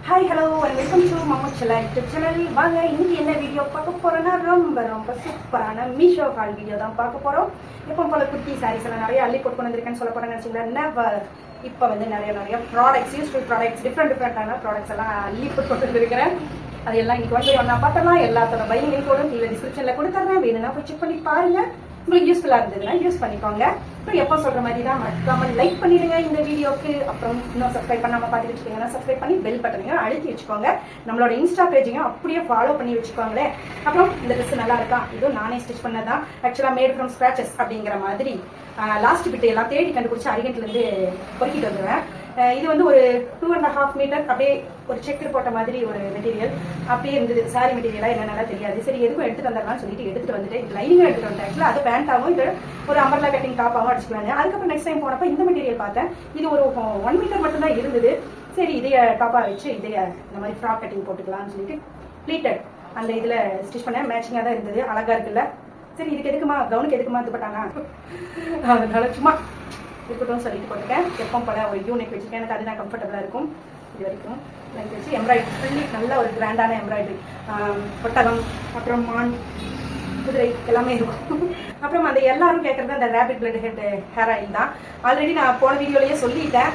Hi, hello and welcome to Mama Chilla YouTube channel. வாங்க இன்னைக்கு என்ன வீடியோ பார்க்க போறோம்னா ரொம்ப சூப்பரான மீஷோ ஹால் வீடியோ தான் பார்க்க போறோம். இப்போ போல குட்டி சாரீஸ் எல்லாம் நிறைய அள்ளி போட்டு வந்திருக்கேன்னு சொல்ல போறேன்னு நினைச்சீங்களா? நெவர். இப்போ வந்து நிறைய ப்ராடக்ட்ஸ், யூஸ்ஃபுல் ப்ராடக்ட்ஸ், டிஃப்ரெண்டான ப்ராடக்ட்ஸ் எல்லாம் அள்ளி போட்டு வந்திருக்கிறேன். அது எல்லாம் இன்னைக்கு வந்து ஒன்றா பார்த்தலாம். எல்லாத்தோட பை லிங்க் கூட கீழே டிஸ்கிரிப்ஷன்ல கொடுத்துறேன். வேணும்னா போய் செக் பண்ணி பாருங்க. உங்களுக்கு யூஸ்ஃபுல்லா இருந்ததுன்னா யூஸ் பண்ணிக்கோங்க. அப்புறம் எப்போ சொல்ற மாதிரி தான் மறக்காம லைக் பண்ணிடுங்க இந்த வீடியோக்கு. அப்புறம் இன்னும் சப்ஸ்கிரைப் பண்ணாம பார்த்துட்டு வச்சுக்கோங்கன்னா சப்ஸ்கிரைப் பண்ணி பெல் பட்டனையும் அழுத்தி வச்சுக்கோங்க. நம்மளோட இன்ஸ்டா பேஜையும் அப்படியே ஃபாலோ பண்ணி வச்சுக்கோங்களேன். அப்புறம் இந்த ட்ரெஸ் நல்லா இருக்கா? இதுவும் நானே ஸ்டிச் பண்ணதான். ஆக்சுவலா மேட் ஃப்ரம் ஸ்கிராச்சஸ் அப்படிங்கிற மாதிரி லாஸ்ட் பிட்டு எல்லாம் தேடி கண்டுபிடிச்சி அரிகண்ட்ல இருந்து பொறுக்கிட்டு வந்துடுவேன். இது வந்து ஒரு 2.5 மீட்டர் அப்படியே ஒரு செக்கு போட்ட மாதிரி ஒரு மெட்டீரியல் அப்படியே இருந்தது. சாரி மெட்டீரியலா என்னென்ன தெரியாது. சரி எதுக்கும் எடுத்துட்டு வந்துடலாம்னு சொல்லிட்டு எடுத்துட்டு வந்துட்டு இது லைனிங் எடுத்துட்டு வந்தேன். ஆக்சுவலா அது பேண்டாவும் இது ஒரு அம்பர்லா கட்டிங் டாப்பாகவும் அடிச்சுக்கலாங்க. அதுக்கப்புறம் நெக்ஸ்ட் டைம் போனப்ப இந்த மெட்டீரியல் பார்த்தேன். இது ஒரு 1 மீட்டர் மட்டும் தான் இருந்தது. சரி இதைய டாப்பா வச்சு இதைய இந்த மாதிரி ஃப்ராக் கட்டிங் போட்டுக்கலாம்னு சொல்லிட்டு ப்ளீட்டட் அந்த இதுல ஸ்டிச் பண்ணேன். மேட்சிங்கா தான் இருந்தது. அழகா இருக்குல்ல? சரி இதுக்கு எதுக்குமா, கவுனுக்கு எதுக்குமா இது பட்டாங்க, அதனால சும்மா இருக்கட்டும் சொல்லிட்டு போட்டுருக்கேன். எப்போ போல ஒரு யூனிக் வச்சுருக்கேன். எனக்கு அதுதான் கம்ஃபர்டபுளாக இருக்கும். இது வரைக்கும் எனக்கு வச்சு எம்ப்ராய்டரி ஃபுல்லி நல்ல ஒரு கிராண்டான எம்ப்ராய்டரி, ஒட்டகம், அப்புறம் மான், குதிரை எல்லாமே இருக்கும். அப்புறம் அந்த எல்லாரும் கேட்குறது அந்த ரேபிட் பிளட் ஹேர் ஆயில் தான். ஆல்ரெடி நான் போன வீடியோலேயே சொல்லிட்டேன்.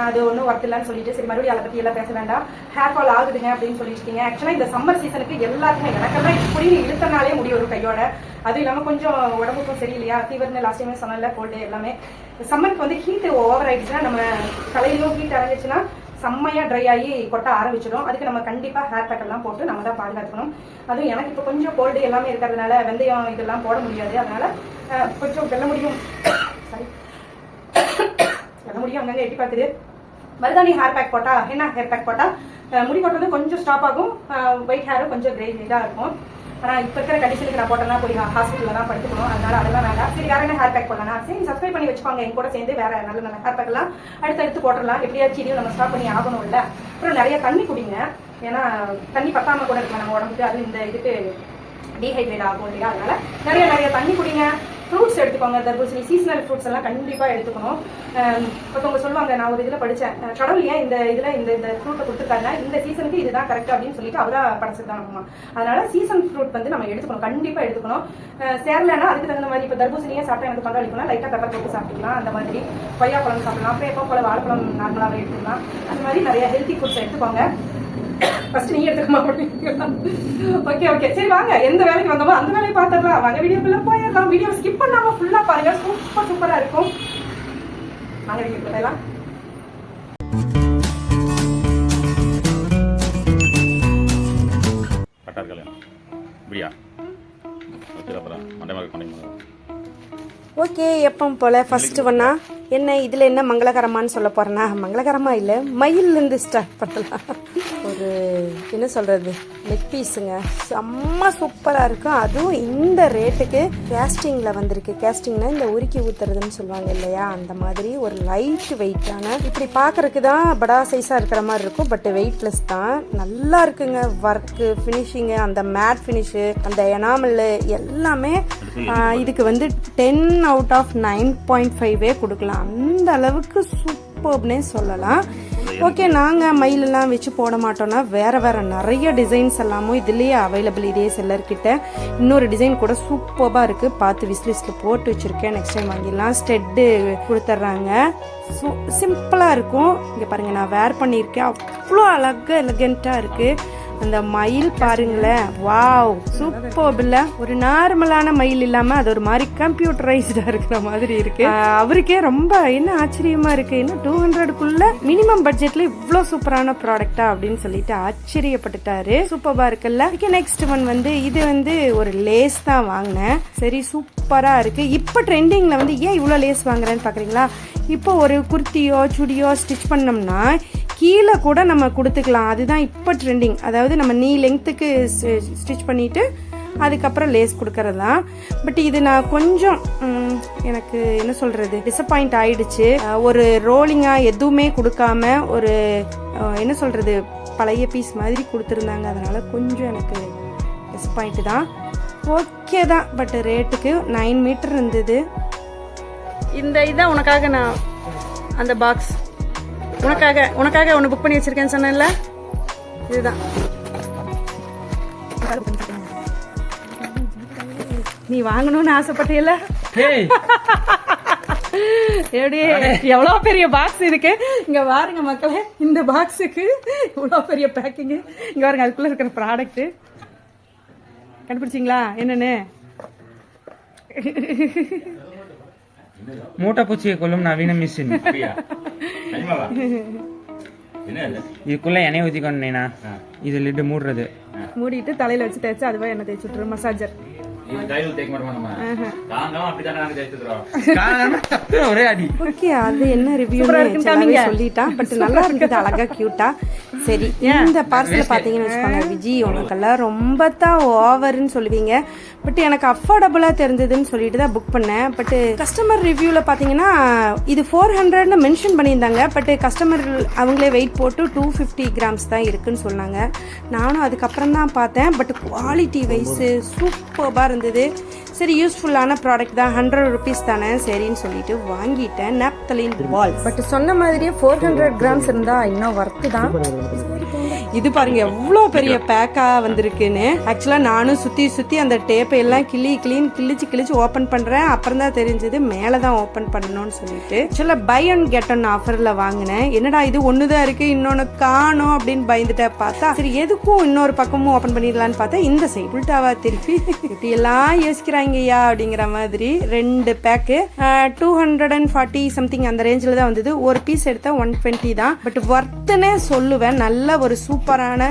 அது ஒன்றும் ஒர்த் இல்லைன்னு சொல்லிட்டு சரி மறுபடியும் அதை பற்றி எல்லாம் பேச வேண்டாம். ஹேர் ஃபால் ஆகுதுங்க அப்படின்னு சொல்லியிருக்கீங்க. ஆக்சுவலாக இந்த சம்மர் சீசனுக்கு எல்லாருக்குமே எனக்கெல்லாம் இப்படி இழுத்தனாலே முடி ஒரு கையோட. அதுவும் இல்லாமல் கொஞ்சம் உடம்புக்கும் சரியில்லையா, ஃபீவர்னு லாஸ்ட் டைமே சொன்னல, கோல்டு எல்லாமே. சம்மருக்கு வந்து ஹீட் ஓவர் ஆயிடுச்சுன்னா நம்ம தலையிலும் ஹீட் இறங்கிச்சுன்னா செம்மையா ட்ரை ஆகி கொட்ட ஆரம்பிச்சிடும். அதுக்கு நம்ம கண்டிப்பா ஹேர் பேக் எல்லாம் போட்டு நம்ம தான் பாதுகாக்கணும். அதுவும் எனக்கு இப்போ கொஞ்சம் கோல்டு எல்லாமே இருக்கிறதுனால வெந்தயம் இதெல்லாம் போட முடியாது. அதனால கொஞ்சம் வெள்ள முடியும் வெள்ள முடியும் அங்கங்க எட்டி பார்க்குது. மருதாணி ஹேர் பேக் போட்டா என்ன ஹேர் பேக் போட்டா முடி கொட்டுறது கொஞ்சம் ஸ்டாப் ஆகும். ஒயிட் ஹேரும் கொஞ்சம் கிரே இதாக இருக்கும். ஆனால் இப்போ இருக்கிற கண்டிஷனுக்கு நான் போட்டேன்னா போய் ஹாஸ்பிட்டலில் தான் படுத்துக்கணும். அதனால அதெல்லாம் வேண்டாம். சரி வேற என்ன ஹேர் பேக் போடலாம்? சரி சப்ஸ்கிரைப் பண்ணி வச்சுக்கோங்க. என் கூட சேர்ந்து வேற நல்ல ஹேர் பேக் எல்லாம் அடுத்தடுத்து போட்டுடலாம். எப்படியாச்சும் இதையும் நம்ம ஸ்டாப் பண்ணி ஆகணும்ல. அப்புறம் நிறைய தண்ணி குடிங்க. ஏன்னா தண்ணி பத்தாம கூட இருக்கலாம் நம்ம உடம்புக்கு. அது இந்த இதுக்கு டீஹைட்ரேட் ஆகும் இல்லையா? அதனால நிறைய தண்ணி குடிங்க. ஃப்ரூட்ஸ் எடுத்துக்கோங்க. தர்பூசணி, சீசனல் ஃப்ரூட்ஸ் எல்லாம் கண்டிப்பாக எடுத்துக்கணும். ஒருத்தவங்க சொல்லுவாங்க, நான் ஒரு இதில் படித்தேன், கடவுள் ஏன் இந்த இதில் இந்த ஃப்ரூட்டை கொடுத்துருக்காங்க, இந்த சீசனுக்கு இதுதான் கரெக்ட் அப்படின்னு சொல்லிட்டு அவராக படைச்சிருக்காங்க. அதனால சீசன் ஃப்ரூட் வந்து நம்ம எடுத்துக்கணும், கண்டிப்பாக எடுத்துக்கணும். சேரலைன்னா அதுக்கு தகுந்த மாதிரி இப்போ தர்பூசணியே சாப்பிட்டா எனக்கு தொண்டை வலிக்கணும், லைட்டாக பெப்பர் போட்டு சாப்பிட்டுக்கலாம். அந்த மாதிரி கொய்யாப்பழம் சாப்பிடலாம். அப்புறம் எப்போ போல வாழைப்பழம் நார்மலாகவே எடுத்துக்கலாம். அந்த மாதிரி நிறைய ஹெல்த்தி ஃபுட்ஸ் எடுத்துக்கோங்க. ஃபர்ஸ்ட் நீ எடுத்துக்கமா அப்படிங்களா? ஓகே சரி வாங்க, எந்த வேலைக்கு வந்தோமோ அந்த வேலையை பார்த்துடலாம். வாங்க வீடியோக்குள்ள போயிடலாம். வீடியோ ஸ்கிப் பண்ணாம ஃபுல்லா பாருங்க. சூப்பரா இருக்கும். வாங்க வீடியோ போயிடலாம். ஓகே எப்பவும் போல ஃபர்ஸ்ட் ஒன்னா என்ன இதில் என்ன மங்களகரமானு சொல்ல போகிறேன்னா, மங்களகரமாக இல்லை, மயிலேருந்து ஸ்டார்ட் பண்ணலாம். ஒரு என்ன சொல்கிறது, நெக் பீஸுங்க, செம்ம சூப்பராக இருக்கும். அதுவும் இந்த ரேட்டுக்கு கேஸ்டிங்கில் வந்திருக்கு. கேஸ்டிங்னா இந்த உருக்கி ஊற்றுறதுன்னு சொல்லுவாங்க இல்லையா, அந்த மாதிரி ஒரு லைட் வெயிட்டான, இப்படி பார்க்குறதுக்கு தான் படா சைஸாக இருக்கிற மாதிரி இருக்கும், பட் வெயிட்லெஸ் தான். நல்லா இருக்குங்க. ஒர்க்கு, ஃபினிஷிங்கு, அந்த மேட் ஃபினிஷு, அந்த எனாமல் எல்லாமே இதுக்கு வந்து 10 out of 9.5 கொடுக்கலாம். அந்த அளவுக்கு சூப்பர்னே சொல்லலாம். ஓகே, நாங்கள் மயிலெல்லாம் வச்சு போட மாட்டோம்னா வேற நிறைய டிசைன்ஸ் எல்லாமும் இதுலேயே அவைலபிள். இதே செல்லர்கிட்ட இன்னொரு டிசைன் கூட சூப்பராக இருக்குது. பார்த்து விஸ்லிஸ்ட்டில் போட்டு வச்சுருக்கேன். நெக்ஸ்ட் டைம் வாங்கிடலாம். ஸ்டெட்டு கொடுத்துட்றாங்க. சிம்பிளாக இருக்கும். இங்கே பாருங்கள், நான் வேர் பண்ணியிருக்கேன். அவ்வளோ அழகாக எலகெண்ட்டாக இருக்குது. அந்த மயில் பாருங்களேன், வாவ் சூப்பர் இல்ல? ஒரு நார்மலான மயில் இல்லாம அது ஒரு மாதிரி கம்ப்யூட்டரைஸ்டா இருக்கிற மாதிரி இருக்கு. அவருக்கே ரொம்ப என்ன ஆச்சரியமா இருக்கு, இன்னும் 200க்குள்ள மினிமம் பட்ஜெட்ல இவ்வளவு சூப்பரான ப்ராடக்டா அப்படின்னு சொல்லிட்டு ஆச்சரியப்பட்டுட்டாரு. சூப்பரா இருக்குல்ல? நெக்ஸ்ட் ஒன் வந்து இது வந்து ஒரு லேஸ் தான் வாங்கினேன். சரி சூப்பரா இருக்கு. இப்ப ட்ரெண்டிங்ல வந்து ஏன் இவ்வளவு லேஸ் வாங்குறேன்னு பாக்குறீங்களா? இப்போ ஒரு குர்த்தியோ சுடியோ ஸ்டிச் பண்ணோம்னா கீழே கூட நம்ம கொடுத்துக்கலாம். அதுதான் இப்போ ட்ரெண்டிங். அதாவது நம்ம நீ லெங்க்த்துக்கு ஸ்டிச் பண்ணிட்டு அதுக்கப்புறம் லேஸ் கொடுக்கறது தான். பட் இது நான் கொஞ்சம் எனக்கு என்ன சொல்றது, டிசப்பாயிண்ட் ஆயிடுச்சு. ஒரு ரோலிங்கா எதுவுமே கொடுக்காம ஒரு என்ன சொல்றது, பழைய பீஸ் மாதிரி கொடுத்துருந்தாங்க. அதனால கொஞ்சம் எனக்கு டிசப்பாயிண்ட் தான். ஓகே தான், பட் ரேட்டுக்கு 9 மீட்டர் இருந்தது. இந்த இதான் உனக்காக நான் அந்த பாக்ஸ் உனக்காக ஒன்று புக் பண்ணி வச்சிருக்கேன்னு சொன்னேன்ல. இதுதான் நீ வாங்கணும்னு ஆசைப்பட்டீல. எப்படி எவ்வளவு பெரிய பாக்ஸ் இருக்கு இங்க பாருங்க மக்களே. இந்த பாக்ஸுக்கு இவ்வளவு பெரிய பேக்கிங். இங்க பாருங்க அதுக்குள்ள இருக்கிற ப்ராடக்ட் கண்டுபிடிச்சிங்களா என்னன்னு? மூட்டை பூச்சியை கொள்ளும் நவீன மிஷின். இதுக்குள்ள எண்ணெய் ஊத்திக்கொண்டேனா இது லிட்டு மூடுறது. மூடிட்டு தலையில வச்சு தேய்ச்சி அதுவா எண்ணெய் தேய்ச்சி விட்டுரு. மசாஜர் ஒரே அடி. ஓகே, அது என்ன ரிவ்யூ சொல்லிட்டா. பட் நல்லா இருக்குது, அழகா கியூட்டா. சரி, இந்த பார்சல் பாத்தீங்கன்னு வச்சுக்கோங்க விஜி, உங்களுக்கெல்லாம் ரொம்ப தான் ஓவர்ன்னு சொல்லுவீங்க. பட் எனக்கு அஃபோர்டபுளா தெரிஞ்சதுன்னு சொல்லிட்டு தான் புக் பண்ணேன். பட் கஸ்டமர் ரிவ்யூல பாத்தீங்கன்னா இது 400 மென்ஷன் பண்ணியிருந்தாங்க. பட் கஸ்டமர் அவங்களே வெயிட் போட்டு 250 கிராம்ஸ் தான் இருக்குன்னு சொன்னாங்க. நானும் அதுக்கப்புறம் தான் பார்த்தேன். பட் குவாலிட்டி வைஸ் சூப்பர்பா இருந்தது. சரி, யூஸ்ஃபுல்லான ப்ராடக்ட் தான், 100 ருபீஸ் தானே சரின்னு சொல்லிட்டு வாங்கிட்டேன். Naphthalene ball. பட் சொன்ன மாதிரியே 400 கிராம்ஸ் இருந்தா இன்னும் ஒர்த்து தான். இது பாருங்க எவ்வளோ பெரிய பேக்கா வந்திருக்குன்னு. ஆக்சுவலா நானும் சுத்தி அந்த டேப்பை எல்லாம் கிழிச்சு ஓபன் பண்றேன். அப்புறம் தான் தெரிஞ்சது மேலதான் ஓபன் பண்ணணும்னு சொல்லிட்டு. ஆக்சுவலா பை அண்ட் கெட் ஒன் ஆஃபர்ல வாங்கினேன். என்னடா இது ஒண்ணுதான் இருக்கு இன்னொன்னு காணும் அப்படின்னு பயந்துட்ட. பார்த்தா சரி எதுக்கும் இன்னொரு பக்கமும் ஓபன் பண்ணிடலான்னு பார்த்தா இந்த சைடு உல்டாவா திருப்பி இப்படி எல்லாம் யோசிக்கிறாங்கய்யா அப்படிங்கிற மாதிரி 2 பேக்கு 240 சம்திங் அந்த ரேஞ்சில் தான் வந்தது. ஒரு பீஸ் எடுத்தா 120 தான். பட் ஒர்த்துனே சொல்லுவேன். நல்ல ஒரு சூப்பரான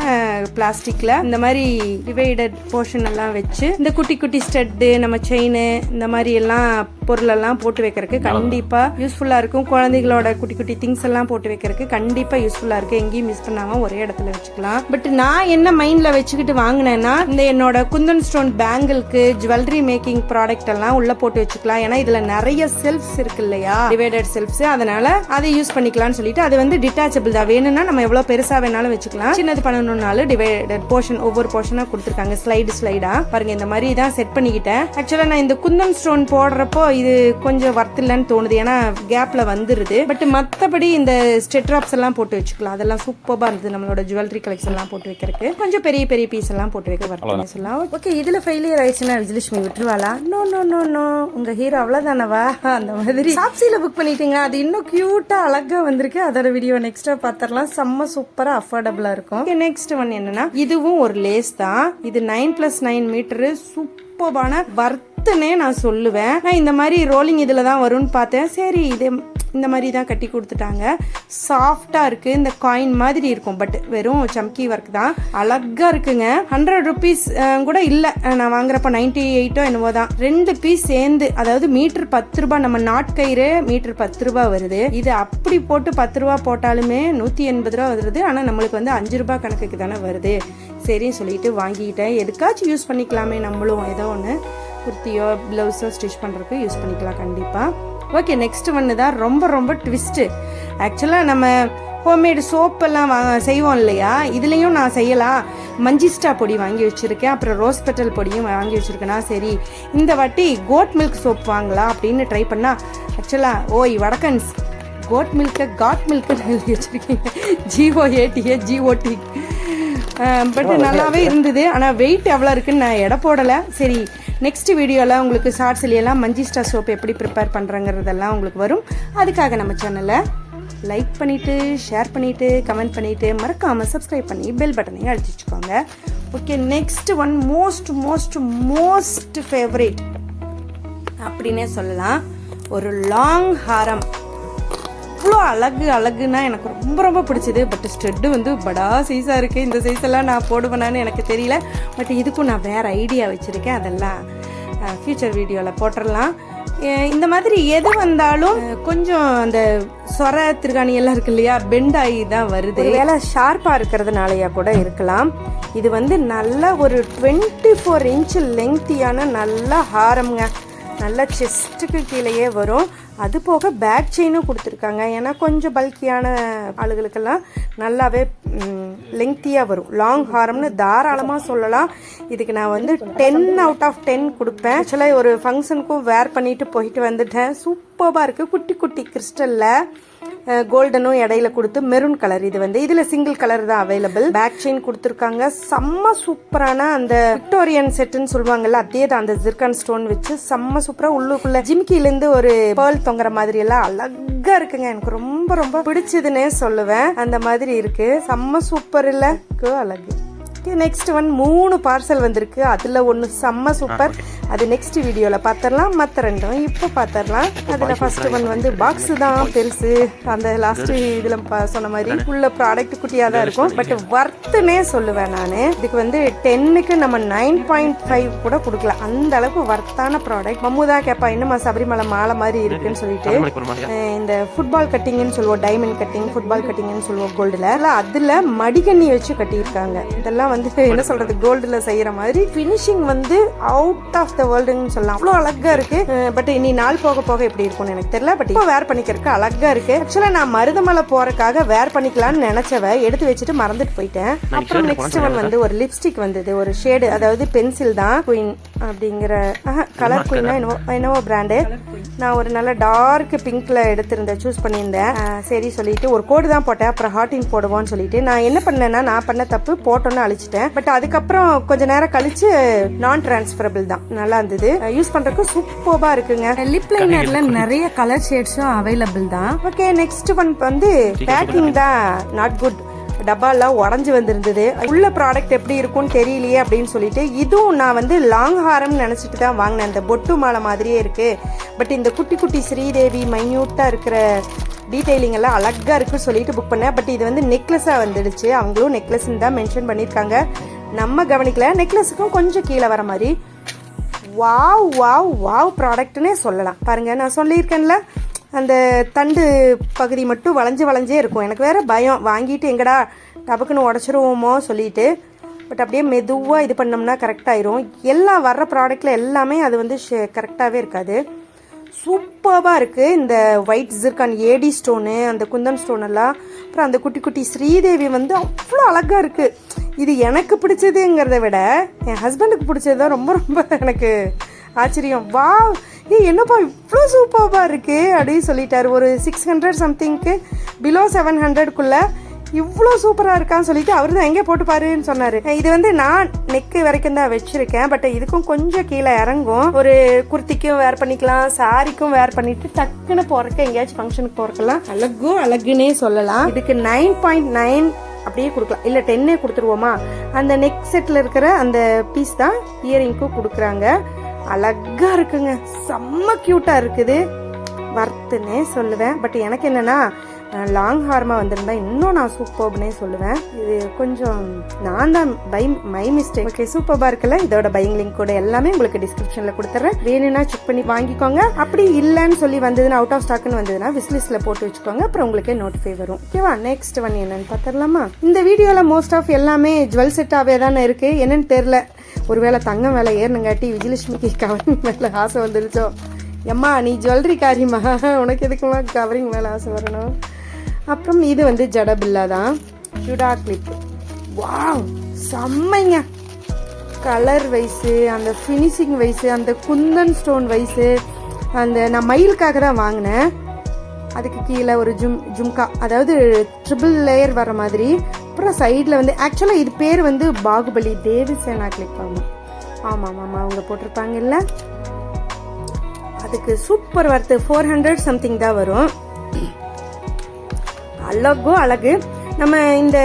பிளாஸ்டிக்ல இந்த மாதிரி டிவைடட் போர்ஷன் எல்லாம் வச்சு இந்த குட்டி குட்டி ஸ்டட்டு நம்ம செயின் இந்த மாதிரி எல்லாம் பொருள் எல்லாம் போட்டு வைக்கிறதுக்கு கண்டிப்பா யூஸ்ஃபுல்லா இருக்கும். குழந்தைகளோட குட்டி குட்டி திங்ஸ் எல்லாம் போட்டு வைக்கிறதுக்கு கண்டிப்பா யூஸ்ஃபுல்லா இருக்கு. எங்கேயும் மிஸ் பண்ணாம ஒரே இடத்துல வச்சுக்கலாம். பட் நான் என்ன மைண்ட்ல வச்சுக்கிட்டு வாங்கினேன்னா இந்த என்னோட குந்தன் ஸ்டோன் பேங்கிள்க்கு ஜுவல்லரி மேக்கிங் ப்ராடக்ட் எல்லாம் உள்ள போட்டு வச்சுக்கலாம். ஏன்னா இதுல நிறைய செல்ஃப்ஸ் இருக்கு இல்லையா, டிவைடட் செல்ஃப்ஸ். அதனால அதை யூஸ் பண்ணிக்கலாம்னு சொல்லிட்டு அது வந்து டிட்டாச்சபிள் தான். வேணும்னா நம்ம எவ்வளவு பெருசா வேணாலும் வச்சுக்கலாம். சின்னது பண்ணணும்னாலும் டிவைடட் போர்ஷன் ஒவ்வொரு போர்ஷனா கொடுத்துருக்காங்க. ஸ்லைடா பாருங்க இந்த மாதிரி தான் செட் பண்ணிக்கிட்டேன். ஆக்சுவலா நான் இந்த குந்தன் ஸ்டோன் போடுறப்போ இது கொஞ்சம் வர்த் இல்லைன்னு தோணுது. ஏன்னா கேப்ல வந்துருது. பட் மத்தபடி இந்த ஸ்டெட் ட்ராப்ஸ் எல்லாம் போட்டு வச்சுக்கலாம். அதெல்லாம் சூப்பரா இருந்தது. நம்மளோட ஜுவல்லரி கலெக்ஷன் எல்லாம் போட்டு வைக்கிறதுக்கு கொஞ்சம் பெரிய பெரிய பீஸ் எல்லாம் போட்டு வைக்க வர்த்தனை சொல்லலாம். ஓகே, இதுல ஃபெயிலியர் ஆயிடுச்சுன்னா விஜயலட்சுமி விட்டுருவாளா? நோ நோ நோ நோ, உங்க ஹீரோ அவ்வளவுதானவா? அந்த மாதிரி சாப்சில புக் பண்ணிட்டீங்க. அது இன்னும் கியூட்டா அழகா வந்திருக்கு. அதோட வீடியோ நெக்ஸ்டா பாத்திரலாம். செம்ம சூப்பரா அஃபோர்டபுளா இருக்கும். நெக்ஸ்ட் ஒன் என்னன்னா இதுவும் ஒரு லேஸ் தான். இது 9+9 மீட்டர் சூப்பரான வர்த்தனே நான் சொல்லுவேன். நான் இந்த மாதிரி ரோலிங் இதுல தான் வரும்னு பார்த்தேன். சரி, இது இந்த மாதிரி தான் கட்டி கொடுத்துட்டாங்க. சாஃப்டா இருக்கு. இந்த காயின் மாதிரி இருக்கும். பட் வெறும் சம்கி ஒர்க் தான். அழகா இருக்குங்க. 100 ருபீஸ் கூட இல்ல. நான் வாங்குறப்ப 98 என்னவோ தான். 2 பீஸ் சேர்ந்து, அதாவது மீட்டர் 10 ரூபாய். நம்ம நாட்கயிறு மீட்டர் 10 ரூபாய் வருது. இது அப்படி போட்டு 10 ரூபாய் போட்டாலுமே 180 ரூபாய் வருது. ஆனா நம்மளுக்கு வந்து 5 ரூபாய் கணக்குக்கு தானே வருது. சரின்னு சொல்லிட்டு வாங்கிட்டேன். எதுக்காச்சும் யூஸ் பண்ணிக்கலாமே நம்மளும். ஏதோ ஒன்று குர்த்தியோ பிளவுஸோ ஸ்டிச் பண்றதுக்கு யூஸ் பண்ணிக்கலாம் கண்டிப்பா. ஓகே, நெக்ஸ்ட் ஒன்று தான் ரொம்ப ரொம்ப ட்விஸ்ட். ஆக்சுவலாக நம்ம ஹோம்மேடு சோப் எல்லாம் செய்வோம் இல்லையா, இதுலேயும் நான் செய்யலாம். மஞ்சிஸ்டா பொடி வாங்கி வச்சுருக்கேன். அப்புறம் ரோஸ் பெட்டல் பொடியும் வாங்கி வச்சுருக்கேன்னா சரி இந்த வாட்டி கோட் மில்க் சோப் வாங்கலாம் அப்படின்னு ட்ரை பண்ணால் ஆக்சுவலாக ஓய் வடக்கன்ஸ் கோட் மில்கை காட் மில்க்குன்னு எழுதி வச்சுருக்கீங்க. GOAT பட் நல்லாவே இருந்தது. ஆனால் வெயிட் எவ்வளோ இருக்குன்னு நான் எடை போடலை. சரி, நெக்ஸ்ட் வீடியோவில் உங்களுக்கு ஷார்ட்ஸ்லாம் மஞ்சிஸ்டா சோப் எப்படி ப்ரிப்பேர் பண்ணுறங்கிறதெல்லாம் உங்களுக்கு வரும். அதுக்காக நம்ம சேனலை லைக் பண்ணிவிட்டு ஷேர் பண்ணிவிட்டு கமெண்ட் பண்ணிவிட்டு மறக்காமல் சப்ஸ்கிரைப் பண்ணி பெல் பட்டனையும் அழுத்தி வச்சுக்கோங்க. Okay, next one most favourite அப்படின்னே சொல்லலாம். ஒரு லாங் ஹாரம். அவ்வளோ அழகுன்னா எனக்கு ரொம்ப பிடிச்சது. பட் ஸ்டெட்டு வந்து படா சைஸாக இருக்குது. இந்த சைஸெல்லாம் நான் போடுவேனான்னு எனக்கு தெரியல. பட் இதுக்கும் நான் வேறு ஐடியா வச்சுருக்கேன். அதெல்லாம் ஃபியூச்சர் வீடியோவில் போட்டுடலாம். இந்த மாதிரி எது வந்தாலும் கொஞ்சம் அந்த சொர திருகாணி எல்லாம் இருக்கு இல்லையா, பெண்ட் ஆகி தான் வருது. வேலை ஷார்ப்பாக இருக்கிறதுனாலயா கூட இருக்கலாம். இது வந்து நல்ல ஒரு 24 இன்ச் லெங்க்தியான நல்ல ஹாரம்ங்க. நல்ல செஸ்ட்டுக்கு கீழேயே வரும். அது போக பேக் செயினும் கொடுத்துருக்காங்க. ஏன்னா கொஞ்சம் பல்கியான ஆளுகளுக்கெல்லாம் நல்லாவே லெங்க்தியாக வரும். லாங் ஹாரம்னு தாராளமாக சொல்லலாம். இதுக்கு நான் வந்து 10 out of 10 கொடுப்பேன். ஆக்சுவலாக ஒரு ஃபங்க்ஷனுக்கும் வேர் பண்ணிட்டு போயிட்டு வந்துட்டேன். சூப்பராக இருக்குது. குட்டி குட்டி கிறிஸ்டலில் கோல்டனும் இடையில கொடுத்து மெரூன் கலர். இது வந்து இதுல சிங்கிள் கலர் தான் அவைலபிள். பேக் செயின் கொடுத்துருக்காங்க. செம்ம சூப்பரான அந்த விக்டோரியன் செட்னு சொல்லுவாங்கல்ல, அதே தான் அந்த ஜிர்கான் ஸ்டோன் வச்சு செம்ம சூப்பரா உள்ளுக்குள்ள ஜிமிக்கில இருந்து ஒரு பேர்ல் தொங்குற மாதிரி எல்லாம் அழகா இருக்குங்க. எனக்கு ரொம்ப ரொம்ப பிடிச்சதுன்னே சொல்லுவேன். அந்த மாதிரி இருக்கு. செம்ம சூப்பர் இல்ல, அழகு. நெக்ஸ்ட் ஒன் 3 பார்சல் வந்திருக்கு. அதுல ஒன்னு செம்ம சூப்பர், அது நெக்ஸ்ட் வீடியோல பாத்திரலாம். மத்த ரெண்டும் இப்ப பாத்திரலாம். அதுல ஃபர்ஸ்ட் ஒன் வந்து பாக்ஸ் தான் பெருசு. அந்த லாஸ்ட் இதுல சொன்ன மாதிரி உள்ள ப்ராடக்ட் குட்டியா தான் இருக்கும். பட் வர்த்துனே சொல்லுவேன் நானு. இதுக்கு வந்து 10க்கு நம்ம 9.5 கூட கொடுக்கலாம். அந்த அளவுக்கு வர்த்தான ப்ராடக்ட். மம்முதா கேப்பா இன்னும் சபரிமலை மாலை மாதிரி இருக்குன்னு சொல்லிட்டு இந்த ஃபுட்பால் கட்டிங்னு சொல்லுவோம், டைமண்ட் கட்டிங், ஃபுட்பால் கட்டிங்னு சொல்லுவோம் கோல்டுல. அதுல மடிகண்ணி வச்சு கட்டியிருக்காங்க. இதெல்லாம் வந்து என்ன சொல்றது, கோல்டுல செய்யற மாதிரி பினிஷிங் வந்து அவுட் ஆஃப் த வேர்ல்டுன்னு சொல்லலாம். அவ்வளவு அழகா இருக்கு. பட் இனி நாள் போக போக எப்படி இருக்கும்னு எனக்கு தெரியல. பட் இப்போ வேர் பண்ணிக்கிறதுக்கு அழகா இருக்கு. ஆக்சுவலா நான் மருதமலை போறதுக்காக வேர் பண்ணிக்கலாம்னு நினைச்சவ எடுத்து வச்சுட்டு மறந்துட்டு போயிட்டேன். அப்புறம் நெக்ஸ்ட் ஒன் வந்து ஒரு லிப்ஸ்டிக் வந்தது, ஒரு ஷேடு, அதாவது பென்சில் தான், குயின் அப்படிங்கிற கலர் குயினா என்னவோ பிராண்டு. நான் ஒரு நல்ல டார்க் பிங்க்ல எடுத்திருந்தேன், சூஸ் பண்ணியிருந்தேன். சரி சொல்லிட்டு ஒரு கோடு தான் போட்டேன். அப்புறம் ஹார்டின் போடுவோம்னு சொல்லிட்டு நான் என்ன பண்ணேன்னா, நான் பண்ண தப்பு போட்டோன்னு அழிச்சிட்டேன். பட் அதுக்கப்புறம் கொஞ்ச நேரம் கழிச்சு நான் டிரான்ஸ்பரபிள் தான், நல்லா இருந்தது. யூஸ் பண்றதுக்கு சூப்பரா இருக்குங்க. லிப் லைனர்ல நிறைய கலர் ஷேட்ஸும் அவைலபிள் தான். ஓகே, நெக்ஸ்ட் ஒன் வந்து பேக்கிங் தான் நாட் குட். டப்பாலாம் உடஞ்சி வந்திருந்தது. உள்ள ப்ராடக்ட் எப்படி இருக்கும்னு தெரியலையே அப்படின்னு சொல்லிட்டு இதுவும் நான் வந்து லாங் ஹாரம் நினைச்சிட்டு தான் வாங்கினேன். அந்த பொட்டு மாலை மாதிரியே இருக்கு. பட் இந்த குட்டி குட்டி ஸ்ரீதேவி மைன்யூட்டா இருக்கிற டீடைலிங் எல்லாம் அழகா இருக்குன்னு சொல்லிட்டு புக் பண்ணேன். பட் இது வந்து நெக்லஸா வந்துடுச்சு. அவங்களும் நெக்லஸ் தான் மென்ஷன் பண்ணிருக்காங்க, நம்ம கவனிக்கல. நெக்லஸுக்கும் கொஞ்சம் கீழே வர மாதிரி வாவ் வாவ் வாவ் ப்ராடக்ட்னே சொல்லலாம். பாருங்க, நான் சொல்லியிருக்கேன்ல அந்த தண்டு பகுதி மட்டும் வளைஞ்சே இருக்கும். எனக்கு வேற பயம், வாங்கிட்டு எங்கடா டபக்குன்னு உடச்சிருவோமோ சொல்லிட்டு. பட் அப்படியே மெதுவாக இது பண்ணோம்னா கரெக்டாயிரும். எல்லாம் வர்ற ப்ராடக்ட்ல எல்லாமே அது வந்து கரெக்டாகவே இருக்காது. சூப்பராக இருக்குது. இந்த ஒயிட் ஜிர்கான் ஏடி ஸ்டோனு, அந்த குந்தன் ஸ்டோன் எல்லாம், அப்புறம் அந்த குட்டி குட்டி ஸ்ரீதேவி வந்து அவ்வளோ அழகாக இருக்குது. இது எனக்கு பிடிச்சதுங்கிறத விட என் ஹஸ்பண்டுக்கு பிடிச்சது தான் ரொம்ப ரொம்ப எனக்கு ஆச்சரியம். வா என்னப்பா இவ்வளோ சூப்பராக இருக்கு அப்படின்னு சொல்லிட்டாரு. ஒரு 600 சம்திங்க்கு பிலோ 700க்குள்ள இவ்வளோ சூப்பராக இருக்கான்னு சொல்லிட்டு அவர் தான் எங்கே போட்டு பாருன்னு சொன்னார். இது வந்து நான் நெக்கு வரைக்கும் தான் வச்சிருக்கேன். பட் இதுக்கும் கொஞ்சம் கீழே இறங்கும். ஒரு குர்த்திக்கும் வேர் பண்ணிக்கலாம், சாரிக்கும் வேர் பண்ணிட்டு டக்குன்னு போறக்க எங்கேயாச்சும் ஃபங்க்ஷனுக்கு போறக்கலாம் அழகுன்னே சொல்லலாம். இதுக்கு 9.9 அப்படியே கொடுக்கலாம், இல்லை 10 கொடுத்துருவோமா. அந்த நெக் செட்டில் இருக்கிற அந்த பீஸ் தான் இயரிங்க்கும் கொடுக்குறாங்க. அழகா இருக்குங்க, செம்ம கியூட்டா இருக்குது. வர்த்துன்னே சொல்லுவேன். பட் எனக்கு என்னன்னா லாங் ஹார்மா வந்திருந்தா இன்னும் நான் சூப்பர்னே சொல்லுவேன். இது கொஞ்சம் நான் தான் மை மிஸ்டேக். ஓகே, சூப்பரா இருக்குல்ல. இதோட பையிங் லிங்க் கூட எல்லாமே உங்களுக்கு டிஸ்கிரிப்ஷன்ல கொடுத்துறேன். வேணும்னா செக் பண்ணி வாங்கிக்கோங்க. அப்படி இல்லைன்னு சொல்லி வந்ததுன்னா, அவுட் ஆஃப் ஸ்டாக்னு வந்ததுன்னா விஸ்லிஸ்ட்ல போட்டு வச்சுக்கோங்க. அப்புறம் உங்களுக்கு நோட்டிஃபை வரும். ஓகேவா? நெக்ஸ்ட் ஒன் என்னன்னு பாத்திரலாமா? இந்த வீடியோல மோஸ்ட் ஆஃப் எல்லாமே ஜுவல் செட்டாவே தானே இருக்கு. என்னன்னு தெரியல, ஒருவேளை தங்கம் வேலை ஏறணுங்காட்டி விஜயலட்சுமிக்கு கவரிங் மேல ஆசை வந்துருச்சோ. எம்மா நீ ஜுவல்லரி காரியமா, உனக்கு எதுக்குமா கவரிங் மேல ஆசை வரணும்? அப்புறம் இது வந்து ஜடபில்லா தான், ஜுடா கிளிப். வாவ், செம்மைங்க. கலர் வைஸு, அந்த ஃபினிஷிங் வைஸு, அந்த குந்தன் ஸ்டோன் வைஸு, அந்த நான் மயிலுக்காக தான் வாங்கினேன். அதுக்கு கீழே ஒரு ஜும்கா, அதாவது ட்ரிபிள் லேயர் வர மாதிரி. அப்புறம் சைடில் வந்து ஆக்சுவலாக இது பேர் வந்து பாகுபலி தேவிசேனா கிளிப். ஆமாம் அவங்க போட்டிருப்பாங்க இல்லை. அதுக்கு சூப்பர் வர்த்து 400 சம்திங் தான் வரும். அழகு. நம்ம இந்த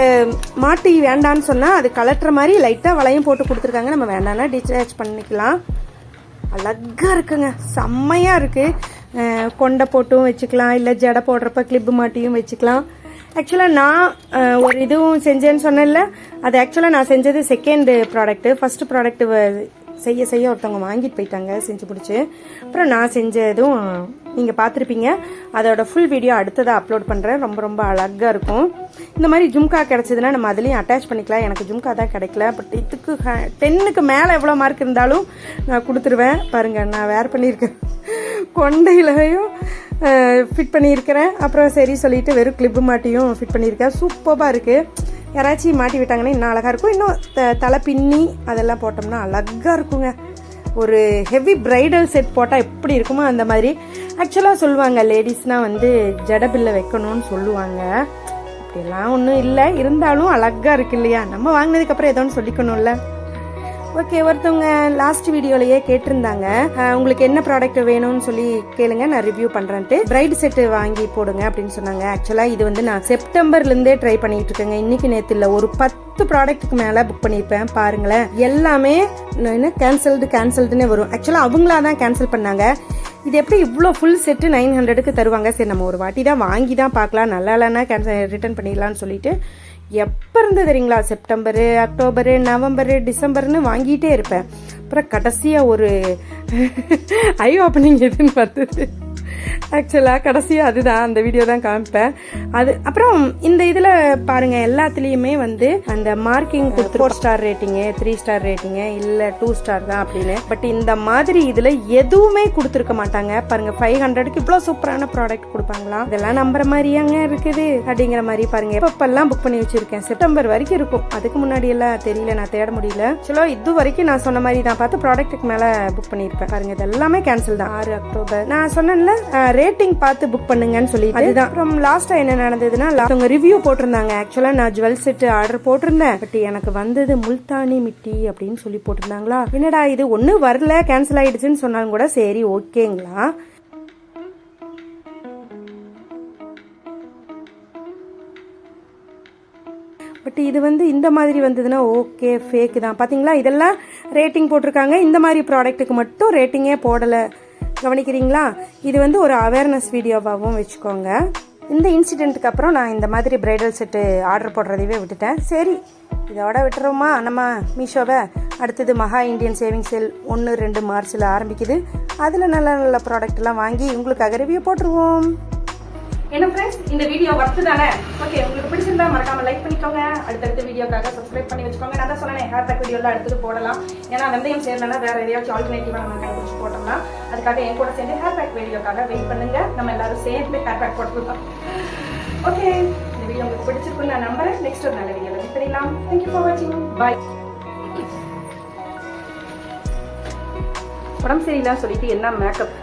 மாட்டி வேண்டான்னு சொன்னால் அது கலட்டுற மாதிரி லைட்டாக வளையம் போட்டு கொடுத்துருக்காங்க. நம்ம வேண்டாம்னா டிஸ்சார்ஜ் பண்ணிக்கலாம். அழகா இருக்குங்க, செம்மையாக இருக்குது. கொண்டை போட்டும் வச்சுக்கலாம், இல்லை ஜடை போடுறப்ப கிளிப்பு மாட்டியும் வச்சுக்கலாம். ஆக்சுவலாக நான் ஒரு இதுவும் செஞ்சேன்னு சொன்னேன்ல, அது ஆக்சுவலாக நான் செஞ்சது செகண்ட் ப்ராடக்ட்டு. ஃபர்ஸ்ட் ப்ராடக்ட் செய்ய ஒருத்தவங்க வாங்கிட்டு போயிட்டாங்க செஞ்சு பிடிச்சி. அப்புறம் நான் செஞ்சதும் நீங்கள் பார்த்துருப்பீங்க. அதோட ஃபுல் வீடியோ அடுத்ததாக அப்லோட் பண்ணுறேன். ரொம்ப ரொம்ப அழகாக இருக்கும். இந்த மாதிரி ஜும்கா கிடச்சிதுன்னா நம்ம அதுலேயும் அட்டாச் பண்ணிக்கலாம். எனக்கு ஜும்கா தான் கிடைக்கல. பட் இதுக்கு 10க்கு மேலே எவ்வளோ மார்க் இருந்தாலும் நான் கொடுத்துருவேன். பாருங்கள், நான் வேர் பண்ணியிருக்கேன், கொண்டையிலையும் ஃபிட் பண்ணியிருக்கிறேன். அப்புறம் சரி சொல்லிட்டு வெறும் கிளிப்பு மாட்டியும் ஃபிட் பண்ணியிருக்கேன். சூப்பராக இருக்குது. யாராச்சும் மாட்டி விட்டாங்கன்னா இன்னும் அழகாக இருக்கும். இன்னும் தலை பின்னி அதெல்லாம் போட்டோம்னா அழகாக இருக்குங்க. ஒரு ஹெவி பிரைடல் செட் போட்டால் எப்படி இருக்குமோ அந்த மாதிரி. ஆக்சுவலாக சொல்லுவாங்க லேடிஸ்னால் வந்து ஜடபில்லை வைக்கணும்னு சொல்லுவாங்க. அப்படிலாம் ஒன்றும் இல்லை, இருந்தாலும் அழகாக இருக்கு இல்லையா, நம்ம வாங்கினதுக்கப்புறம் ஏதோ ஒன்று சொல்லிக்கணும்ல. ஓகே, ஒருத்தவங்க லாஸ்ட் வீடியோலயே கேட்டிருந்தாங்க உங்களுக்கு என்ன ப்ராடக்ட் வேணும்னு சொல்லி கேளுங்க, நான் ரிவ்யூ பண்றேன்ட்டு. பிரைட் செட் வாங்கி போடுங்க அப்படின்னு சொன்னாங்க. ஆக்சுவலா இது வந்து நான் செப்டம்பர்ல இருந்தே ட்ரை பண்ணிட்டு இருக்கேங்க. இன்னைக்கு நேத்து இல்ல, ஒரு 10 ப்ராடக்ட்டுக்கு மேல புக் பண்ணிருப்பேன். பாருங்களேன், எல்லாமே என்ன கேன்சல்டுன்னே வரும். ஆக்சுவலா அவங்களா தான் கேன்சல் பண்ணாங்க. இது எப்படி இவ்வளோ ஃபுல் செட்டு 900க்கு தருவாங்க? சரி, நம்ம ஒரு வாட்டி தான் வாங்கி தான் பார்க்கலாம், நல்லா இல்லைன்னா ரிட்டர்ன் பண்ணிடலாம்னு சொல்லிட்டு எப்போ இருந்து தெரியுங்களா, செப்டம்பரு, அக்டோபரு, நவம்பரு, டிசம்பர்னு வாங்கிட்டே இருப்பேன். அப்புறம் கடைசியாக ஒரு ஐ ஓப்பனிங் எதுன்னு பார்த்தது. ஆக்சுவலாக கடைசியாக அதுதான், அந்த வீடியோ தான் காமிப்பேன். அது அப்புறம் இந்த இதில் பாருங்க, எல்லாத்துலேயுமே வந்து அந்த marking 4 star rating, 3 star rating, இல்லை 2 ஸ்டார் தான் அப்படின்னு. பட் இந்த மாதிரி இதில் எதுவுமே கொடுத்துருக்க மாட்டாங்க. பாருங்க, 500க்கு இவ்வளோ சூப்பரான ப்ராடக்ட் கொடுப்பாங்களா, இதெல்லாம் நம்புற மாதிரியாங்க இருக்குது அப்படிங்கிற மாதிரி. பாருங்க, எப்பெல்லாம் புக் பண்ணி வச்சிருக்கேன், செப்டம்பர் வரைக்கும் இருக்கும். அதுக்கு முன்னாடி எல்லாம் தெரியல, நான் தேட முடியல. ஆக்சுவலா இது வரைக்கும் நான் சொன்ன மாதிரி தான் பார்த்து ப்ராடக்ட்டுக்கு மேலே புக் பண்ணியிருப்பேன். பாருங்க, இது எல்லாமே கேன்சல் தான். 6 அக்டோபர் நான் சொன்னேன்ல ரேட்டிங் பார்த்து புக் பண்ணுங்கன்னு சொல்லி. அதுதான். அப்புறம் லாஸ்டா என்ன நடந்ததுன்னா, அவங்க ரிவ்யூ போட்டிருந்தாங்க. ஆக்சுவலா நான் ஜுவல் செட் ஆர்டர் போட்டிருந்தேன், பட் எனக்கு வந்தது முல்தானி மிட்டி அப்படின்னு சொல்லி போட்டிருந்தாங்களா. என்னடா இது, ஒண்ணு வரல, கேன்சல் ஆயிடுச்சுன்னு சொன்னாலும் கூட சரி ஓகேங்களா. பட் இது வந்து இந்த மாதிரி வந்ததுன்னா ஓகே, ஃபேக் தான். பாத்தீங்களா, இதெல்லாம் ரேட்டிங் போட்டிருக்காங்க. இந்த மாதிரி ப்ராடக்ட்டுக்கு மட்டும் ரேட்டிங்கே போடலை. கவனிக்கிறீங்களா? இது வந்து ஒரு அவேர்னஸ் வீடியோவாகவும் வச்சுக்கோங்க. இந்த இன்சிடென்ட்டுக்கு அப்புறம் நான் இந்த மாதிரி பிரைடல் செட்டு ஆர்டர் போடுறதையே விட்டுட்டேன். சரி, இதோட விட்டுறோமா நம்ம மீஷோவை. அடுத்தது மகா இந்தியன் சேவிங் சேல் 1-2 மார்ச்சில் ஆரம்பிக்குது. அதில் நல்ல நல்ல ப்ராடக்ட் எல்லாம் வாங்கி உங்களுக்காக ரிவ்யூ போட்டுருவோம். என்ன ஃப்ரெண்ட்ஸ், இந்த வீடியோ ஒர்த்து தானே? ஓகே, உங்களுக்கு பிடிச்சிருந்தா மறக்காம லைக் பண்ணிக்கோங்க. அடுத்தடுத்த வீடியோக்காக சப்ஸ்கிரைப் பண்ணி வச்சுக்கோங்க. நான் தான் சொன்னேன், ஹேர் பேக் வீடியோலாம் அடுத்தது போடலாம். ஏன்னா வெந்தயம் சேரலன்னா வேற எதையாச்சும் ஆல்டர்னேட்டிவா நம்ம கண்டுபிடிச்சு போட்டோம்னா, அதுக்காக என் கூட சேர்ந்து ஹேர் பேக் வீடியோக்காக வெயிட் பண்ணுங்க. நம்ம எல்லாரும் சேர்ந்து ஹேர் பேக் போட்டுக்கலாம். ஓகே, இந்த வீடியோ உங்களுக்கு பிடிச்சிருக்குன்னு நான் நம்புறேன். நெக்ஸ்ட் ஒரு நல்ல வீடியோல மீட் பண்ணலாம். தேங்க்யூ ஃபார் வாட்சிங். பாய். உடம்பு சரியில்லை சொல்லிட்டு என்ன மேக்கப்